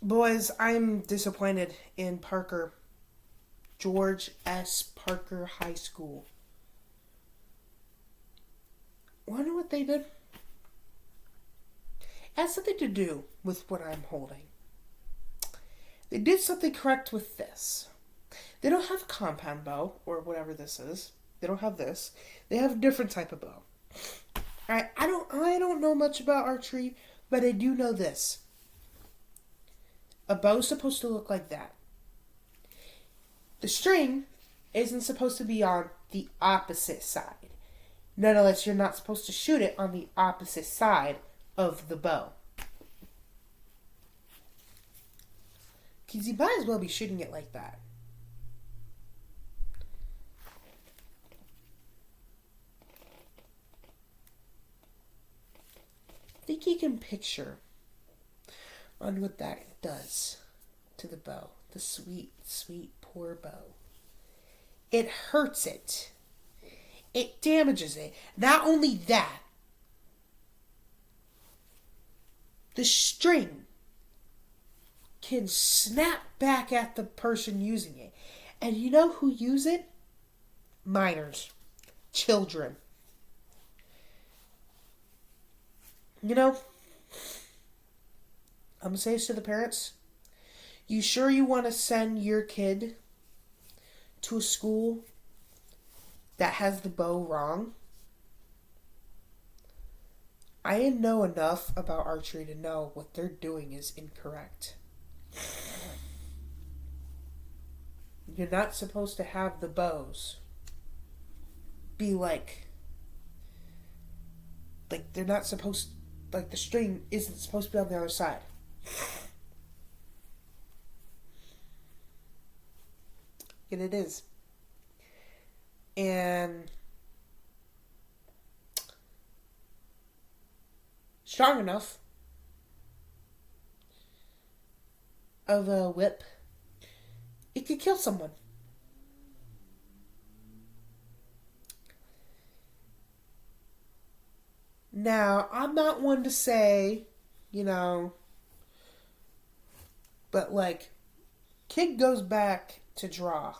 Boys, I'm disappointed in Parker. George S. Parker High School. Wonder what they did? It has something to do with what I'm holding. They did something correct with this. They don't have a compound bow, or whatever this is. They don't have this. They have a different type of bow. Alright, I don't know much about archery, but I do know this. A bow's supposed to look like that. The string isn't supposed to be on the opposite side. Nonetheless, you're not supposed to shoot it on the opposite side of the bow. Because you might as well be shooting it like that. I think you can picture on what that does to the bow. The sweet, sweet, poor bow. It hurts it. It damages it. Not only that, the string can snap back at the person using it. And you know who use it? Minors. Children. You know, I'm going to say this to the parents. You sure you want to send your kid to a school that has the bow wrong? I know enough about archery to know what they're doing is incorrect. You're not supposed to have the bows be like they're not supposed, like the string isn't supposed to be on the other side. And it is. And strong enough of a whip, it could kill someone. Now, I'm not one to say, but like, kid goes back to draw.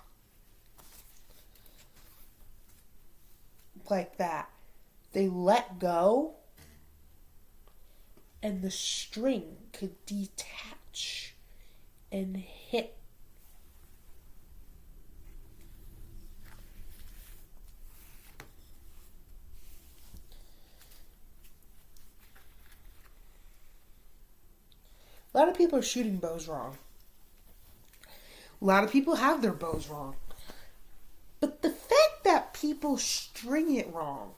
Like that. They let go, and the string could detach and hit. A lot of people are shooting bows wrong. A lot of people have their bows wrong. But the fact that people string it wrong,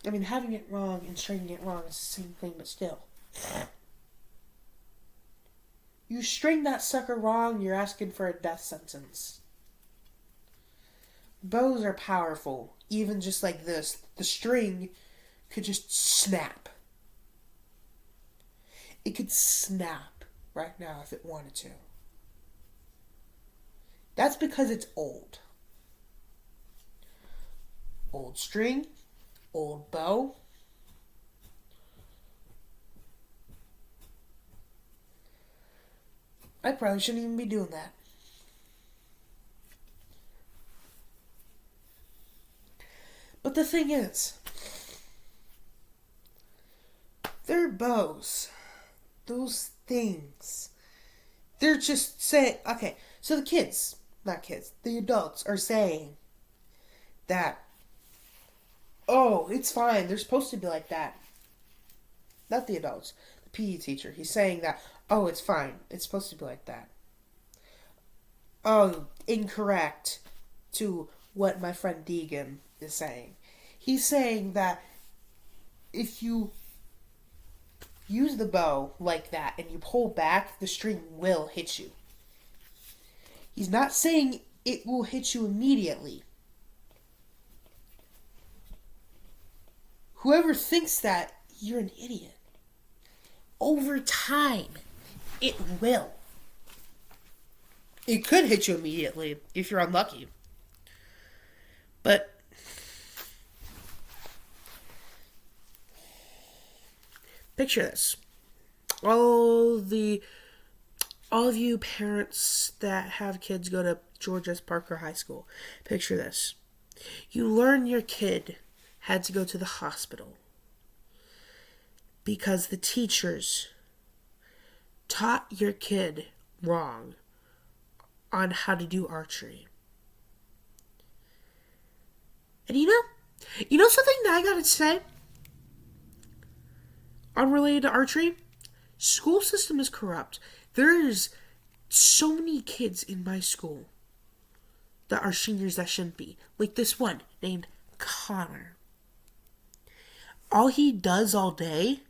I mean, having it wrong and stringing it wrong is the same thing, but still. You string that sucker wrong, you're asking for a death sentence. Bows are powerful. Even just like this, the string could just snap. It could snap right now if it wanted to. That's because it's old. Old string, old bow. I probably shouldn't even be doing that. But the thing is, their bows, those things, they're just saying, okay, so the adults are saying that, oh, it's fine, they're supposed to be like that. Not the adults, the PE teacher, he's saying that, oh, it's fine, it's supposed to be like that. Oh, incorrect to what my friend Deegan is saying. He's saying that if you use the bow like that and you pull back, the string will hit you. He's not saying it will hit you immediately. Whoever thinks that, you're an idiot. Over time, it will. It could hit you immediately if you're unlucky. But picture this. All the all of you parents that have kids go to George S. Parker High School, picture this. You learn your kid had to go to the hospital because the teachers taught your kid wrong on how to do archery. And you know something that I gotta say? Unrelated to archery? School system is corrupt. There's so many kids in my school that are seniors that shouldn't be. Like this one named Connor. All he does all day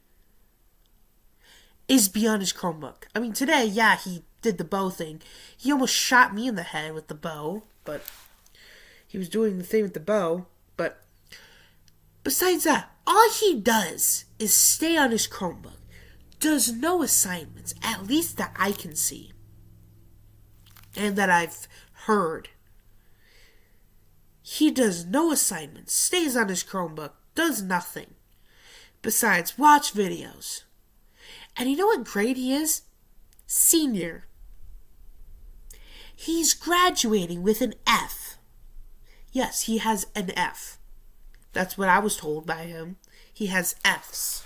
is be on his Chromebook. I mean, today, yeah, he did the bow thing. He almost shot me in the head with the bow, but he was doing the thing with the bow. But besides that, all he does is stay on his Chromebook. Does no assignments, at least that I can see. And that I've heard. He does no assignments, stays on his Chromebook, does nothing. Besides, watch videos. And you know what grade he is? Senior. He's graduating with an F. Yes, he has an F. That's what I was told by him. He has Fs.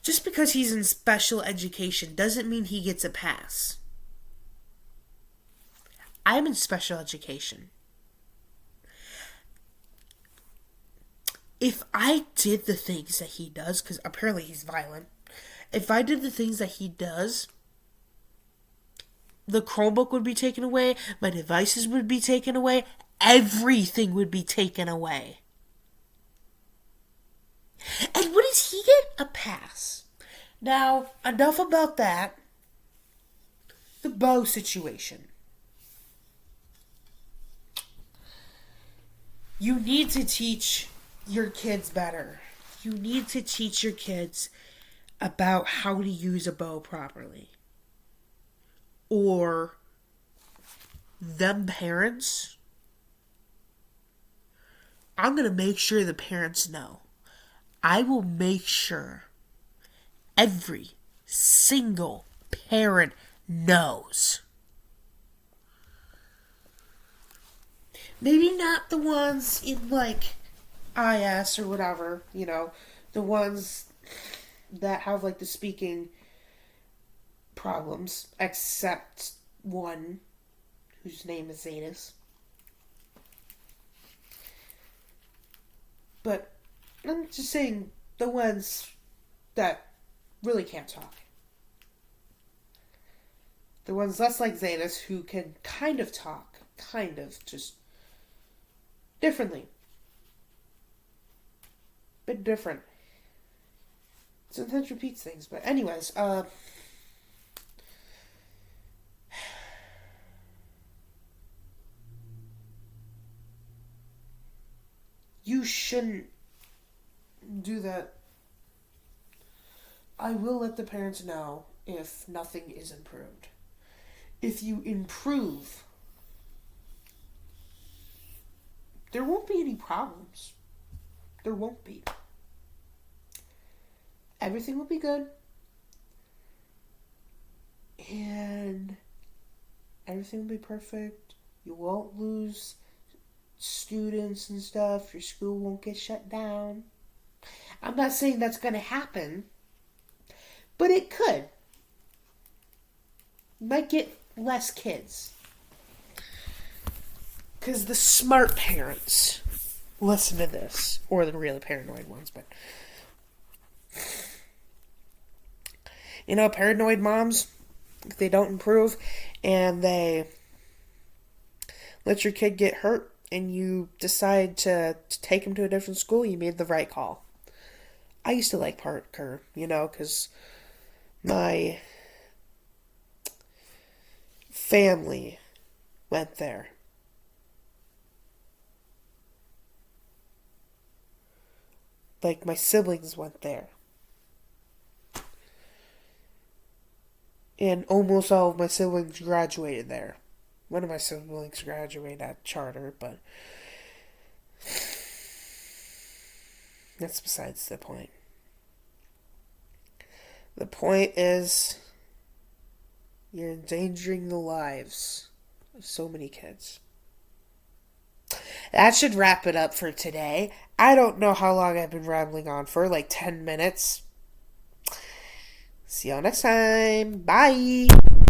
Just because he's in special education doesn't mean he gets a pass. I'm in special education. If I did the things that he does, because apparently he's violent, if I did the things that he does, the Chromebook would be taken away, my devices would be taken away, everything would be taken away. And what does he get? A pass. Now, enough about that. The bow situation. You need to teach your kids better. You need to teach your kids about how to use a bow properly. Or them parents, I'm going to make sure the parents know. I will make sure every single parent knows. Maybe not the ones in like IS or whatever, the ones that have like the speaking problems, except one whose name is Zanus. But I'm just saying the ones that really can't talk. The ones less like Zanus who can kind of talk, just differently. Bit different. Sometimes repeats things, but anyways, you shouldn't do that. I will let the parents know if nothing is improved. If you improve, there won't be any problems. There won't be. Everything will be good. And everything will be perfect. You won't lose students and stuff. Your school won't get shut down. I'm not saying that's going to happen, but it could. You might get less kids. Because the smart parents listen to this. Or the really paranoid ones, but paranoid moms, if they don't improve and they let your kid get hurt and you decide to take him to a different school, you made the right call. I used to like Parker, because my family went there. Like, my siblings went there. And almost all of my siblings graduated there. One of my siblings graduated at charter, but that's besides the point. The point is, you're endangering the lives of so many kids. That should wrap it up for today. I don't know how long I've been rambling on for, like 10 minutes. See y'all next time. Bye.